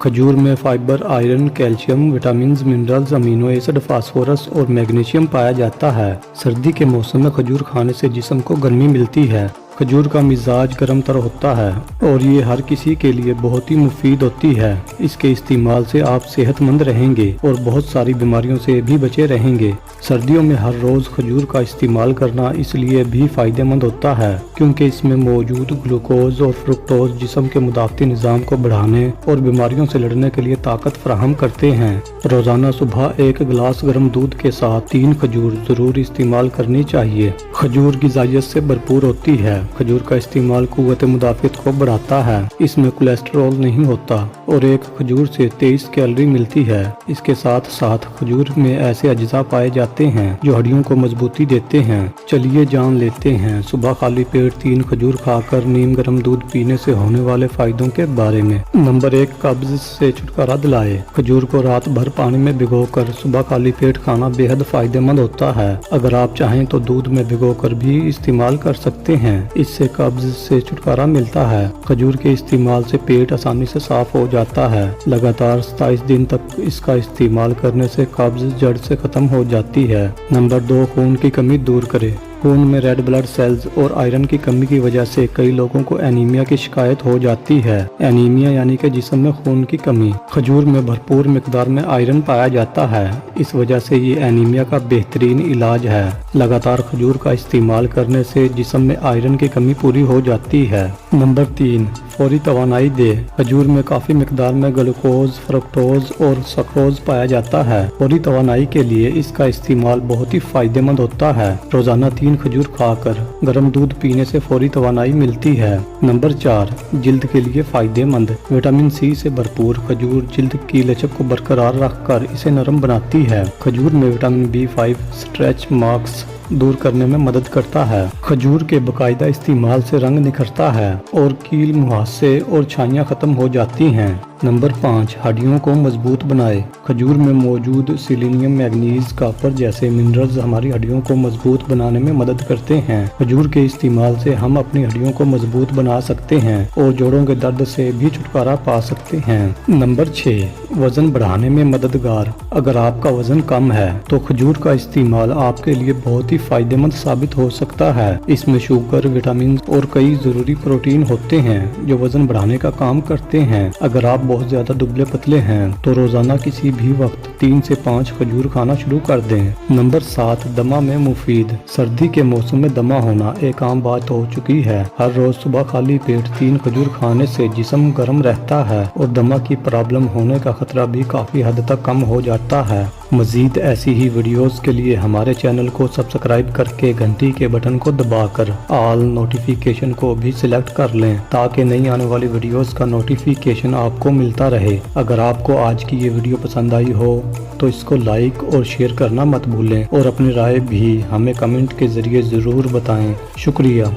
खजूर में fibre, iron, calcium, vitamins, minerals, amino acid, phosphorus और मैग्नीशियम पाया जाता है। सर्दी के मौसम में खजूर खाने से जिस्म को गर्मी मिलती है। खजूर का मिजाज गर्म तर होता है और ये हर किसी के लिए बहुत ही मुफीद होती है। इसके इस्तेमाल से आप सेहतमंद रहेंगे और बहुत सारी बीमारियों से भी बचे रहेंगे। सर्दियों में हर रोज खजूर का इस्तेमाल करना इसलिए भी फायदेमंद होता है क्योंकि इसमें मौजूद ग्लूकोज और फ्रुक्टोज जिस्म के मुदाफ़ती निज़ाम को बढ़ाने और बीमारियों से लड़ने के लिए ताकत फराहम करते हैं। रोजाना सुबह 1 गिलास गर्म दूध के साथ 3 खजूर जरूर इस्तेमाल करनी चाहिए। खजूर ग़िज़ाइयत से भरपूर होती है। खजूर का इस्तेमाल क़ुव्वत मुदाफ़ित को बढ़ाता है। इसमें कोलेस्ट्रॉल नहीं होता और एक खजूर से 23 कैलोरी मिलती है। इसके साथ साथ खजूर में ऐसे अज्जा पाए जाते हैं जो हड्डियों को मजबूती देते हैं। चलिए जान लेते हैं सुबह खाली पेट 3 खजूर खाकर नीम गर्म दूध पीने से होने वाले फायदों के बारे में। नंबर 1, कब्ज से छुटकारा दिलाए। खजूर को रात भर पानी में भिगोकर सुबह खाली पेट खाना बेहद फायदेमंद होता है। अगर आप चाहें तो दूध में भिगोकर भी इस्तेमाल कर सकते हैं। इससे कब्ज से छुटकारा मिलता है। खजूर के इस्तेमाल से पेट आसानी से साफ हो जाता है। लगातार 27 दिन तक इसका इस्तेमाल करने से कब्ज जड़ से खत्म हो जाती है। नंबर 2, खून की कमी दूर करे। खून में रेड ब्लड सेल्स और आयरन की कमी की वजह से कई लोगों को एनीमिया की शिकायत हो जाती है। एनीमिया यानी कि जिस्म में खून की कमी। खजूर में भरपूर मिकदार में आयरन पाया जाता है। इस वजह से ये एनीमिया का बेहतरीन इलाज है। लगातार खजूर का इस्तेमाल करने से जिस्म में आयरन की कमी पूरी हो जाती है। नंबर 3, फौरी तवानाई दे। खजूर में काफी मिकदार में ग्लूकोज, फ्रुक्टोज और सक्रोज पाया जाता है। फौरी तवानाई के लिए इसका इस्तेमाल बहुत ही फायदेमंद होता है। रोजाना 3 खजूर खाकर गर्म दूध पीने से फौरी तवानाई मिलती है। नंबर 4, जिल्द के लिए फायदेमंद। विटामिन सी से भरपूर खजूर जिल्द की लचक को बरकरार रखकर इसे नरम बनाती है। खजूर में विटामिन B5 स्ट्रेच मार्क्स दूर करने में मदद करता है। खजूर के बाकायदा इस्तेमाल से रंग निखरता है और कील, मुहासे और छाइयाँ खत्म हो जाती हैं। नंबर 5, हड्डियों को मजबूत बनाए। खजूर में मौजूद सेलेनियम, मैग्नीज, कॉपर जैसे मिनरल्स हमारी हड्डियों को मजबूत बनाने में मदद करते हैं। खजूर के इस्तेमाल से हम अपनी हड्डियों को मजबूत बना सकते हैं और जोड़ों के दर्द से भी छुटकारा पा सकते हैं। नंबर 6, वजन बढ़ाने में मददगार। अगर आपका वजन कम है तो खजूर का इस्तेमाल आपके लिए बहुत ही फायदेमंद साबित हो सकता है। इसमें शुगर, विटामिन और कई जरूरी प्रोटीन होते हैं जो वजन बढ़ाने का काम करते हैं। अगर आप बहुत ज्यादा दुबले पतले हैं तो रोजाना किसी भी वक्त 3 से 5 खजूर खाना शुरू कर दें। नंबर 7, दमा में मुफीद। सर्दी के मौसम में दमा होना एक आम बात हो चुकी है। हर रोज सुबह खाली पेट 3 खजूर खाने से जिस्म गर्म रहता है और दमा की प्रॉब्लम होने का खतरा भी काफी हद तक कम हो जाता है। मजीद ऐसी ही वीडियोस के लिए हमारे चैनल को सब्सक्राइब करके घंटी के बटन को दबाकर ऑल नोटिफिकेशन को भी सिलेक्ट कर लें ताकि नई आने वाली वीडियोस का नोटिफिकेशन आपको मिलता रहे। अगर आपको आज की ये वीडियो पसंद आई हो तो इसको लाइक और शेयर करना मत भूलें और अपनी राय भी हमें कमेंट के जरिए ज़रूर बताएं। शुक्रिया।